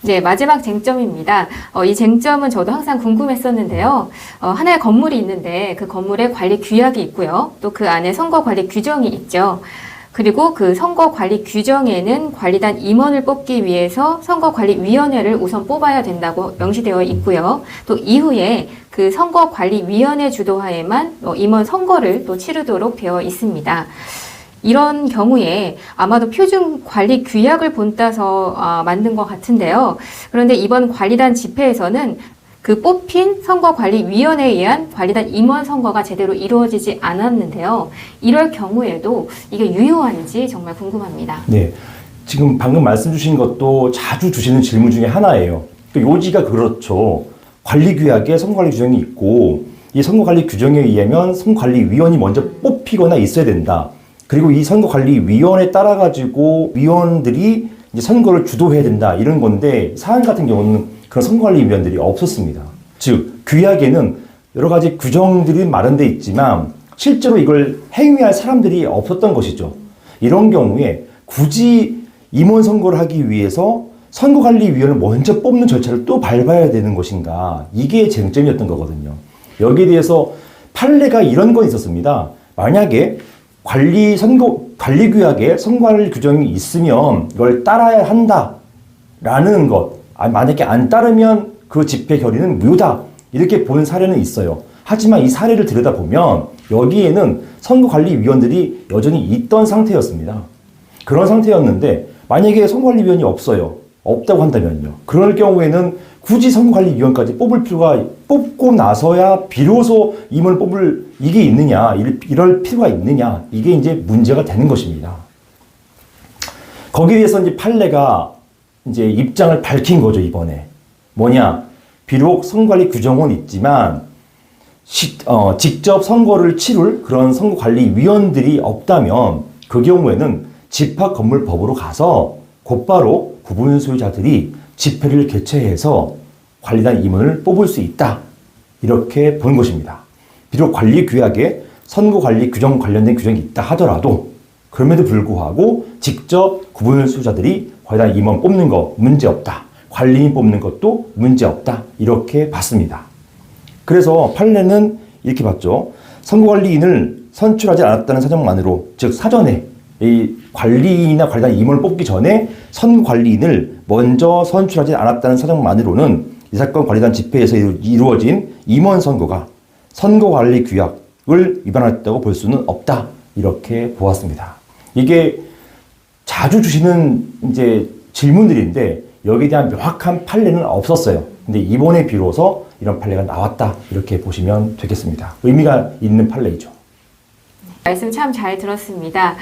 네, 마지막 쟁점입니다. 이 쟁점은 저도 항상 궁금했었는데요. 하나의 건물이 있는데 그 건물에 관리 규약이 있고요. 또 그 안에 선거 관리 규정이 있죠. 그리고 그 선거 관리 규정에는 관리단 임원을 뽑기 위해서 선거관리위원회를 우선 뽑아야 된다고 명시되어 있고요. 또 이후에 그 선거관리위원회 주도하에만 임원 선거를 또 치르도록 되어 있습니다. 이런 경우에 아마도 표준 관리 규약을 본따서 만든 것 같은데요. 그런데 이번 관리단 집회에서는 그 뽑힌 선거관리위원회에 의한 관리단 임원 선거가 제대로 이루어지지 않았는데요. 이럴 경우에도 이게 유효한지 정말 궁금합니다. 네, 지금 방금 말씀 주신 것도 자주 주시는 질문 중에 하나예요. 요지가 그렇죠. 관리규약에 선거관리 규정이 있고 이 선거관리 규정에 의하면 선거관리위원이 먼저 뽑히거나 있어야 된다. 그리고 이 선거관리위원회에 따라 가지고 위원들이 이제 선거를 주도해야 된다 이런 건데 사안 같은 경우는 그런 선거관리위원들이 없었습니다. 즉 규약에는 여러 가지 규정들이 마련되어 있지만 실제로 이걸 행위할 사람들이 없었던 것이죠. 이런 경우에 굳이 임원 선거를 하기 위해서 선거관리위원을 먼저 뽑는 절차를 또 밟아야 되는 것인가, 이게 쟁점이었던 거거든요. 여기에 대해서 판례가 이런 건 있었습니다. 만약에 관리규약에 선거관리 규정이 있으면 이걸 따라야 한다라는 것, 만약에 안 따르면 그 집회 결의는 무효다, 이렇게 본 사례는 있어요. 하지만 이 사례를 들여다보면 여기에는 선거관리위원들이 여전히 있던 상태였습니다. 그런 상태였는데 만약에 선거관리위원이 없다고 한다면요. 그럴 경우에는 굳이 선거관리위원까지 뽑고 나서야 비로소 임원을 뽑을 이게 있느냐, 이럴 필요가 있느냐, 이게 이제 문제가 되는 것입니다. 거기에 대해서 이제 판례가 이제 입장을 밝힌 거죠, 이번에. 뭐냐? 비록 선거관리 규정은 있지만, 직접 선거를 치룰 그런 선거관리위원들이 없다면, 그 경우에는 집합건물법으로 가서 곧바로 구분 소유자들이 집회를 개최해서 관리단 임원을 뽑을 수 있다. 이렇게 본 것입니다. 비록 관리규약에 선거관리 규정 관련된 규정이 있다 하더라도 그럼에도 불구하고 직접 구분 소유자들이 관리단 임원 뽑는 거 문제없다. 관리인 뽑는 것도 문제없다. 이렇게 봤습니다. 그래서 판례는 이렇게 봤죠. 선거관리인을 선출하지 않았다는 사정만으로, 즉 사전에 이 관리인이나 관리단 임원을 뽑기 전에 선관리인을 먼저 선출하지 않았다는 사정만으로는 이 사건 관리단 집회에서 이루어진 임원 선거가 선거관리 규약을 위반했다고 볼 수는 없다. 이렇게 보았습니다. 이게 자주 주시는 이제 질문들인데 여기에 대한 명확한 판례는 없었어요. 근데 이번에 비로소 이런 판례가 나왔다. 이렇게 보시면 되겠습니다. 의미가 있는 판례이죠. 말씀 참 잘 들었습니다.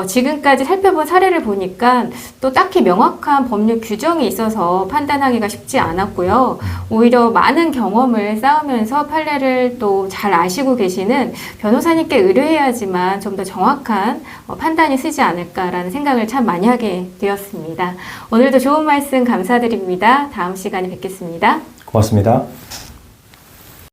지금까지 살펴본 사례를 보니까 또 딱히 명확한 법률 규정이 있어서 판단하기가 쉽지 않았고요. 오히려 많은 경험을 쌓으면서 판례를 또 잘 아시고 계시는 변호사님께 의뢰해야지만 좀 더 정확한 판단이 쓰지 않을까라는 생각을 참 많이 하게 되었습니다. 오늘도 좋은 말씀 감사드립니다. 다음 시간에 뵙겠습니다. 고맙습니다.